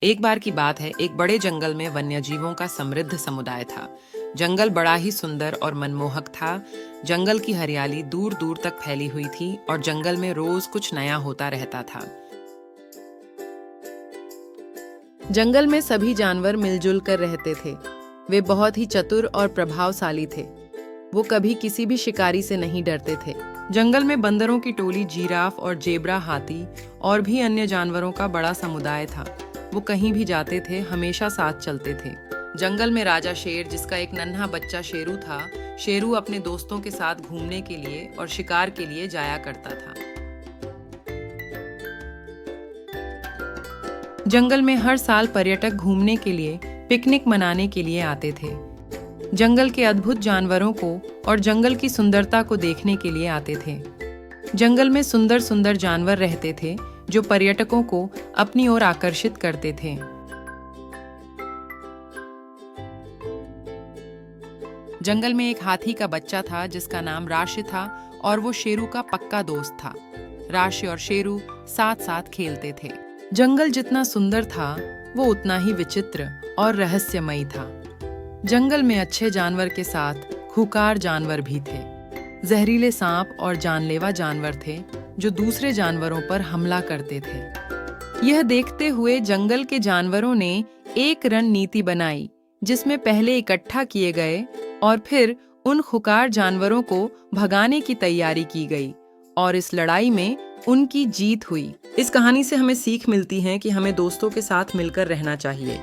एक बार की बात है, एक बड़े जंगल में वन्यजीवों का समृद्ध समुदाय था। जंगल बड़ा ही सुंदर और मनमोहक था। जंगल की हरियाली दूर दूर तक फैली हुई थी और जंगल में रोज कुछ नया होता रहता था। जंगल में सभी जानवर मिलजुल कर रहते थे। वे बहुत ही चतुर और प्रभावशाली थे। वो कभी किसी भी शिकारी से नहीं डरते थे। जंगल में बंदरों की टोली, जिराफ और जेब्रा हाथी और भी अन्य जानवरों का बड़ा समुदाय था। वो कहीं भी जाते थे, हमेशा साथ चलते थे। जंगल में राजा शेर, जिसका एक नन्हा बच्चा शेरू था, शेरू अपने दोस्तों के साथ घूमने के लिए और शिकार के लिए जाया करता था। जंगल में हर साल पर्यटक घूमने के लिए, पिकनिक मनाने के लिए आते थे। जंगल के अद्भुत जानवरों को और जंगल की सुंदरता को देखने के लिए आते थे। जंगल में सुंदर सुंदर जानवर रहते थे जो पर्यटकों को अपनी ओर आकर्षित करते थे। जंगल में एक हाथी का बच्चा था जिसका नाम राशि था और वो शेरू का पक्का दोस्त था। राशि और शेरू साथ साथ खेलते थे। जंगल जितना सुंदर था वो उतना ही विचित्र और रहस्यमयी था। जंगल में अच्छे जानवर के साथ खूंखार जानवर भी थे। जहरीले सांप और जानलेवा जानवर थे जो दूसरे जानवरों पर हमला करते थे। यह देखते हुए जंगल के जानवरों ने एक रणनीति बनाई जिसमें पहले इकट्ठा किए गए और फिर उन खूंखार जानवरों को भगाने की तैयारी की गई और इस लड़ाई में उनकी जीत हुई। इस कहानी से हमें सीख मिलती है कि हमें दोस्तों के साथ मिलकर रहना चाहिए।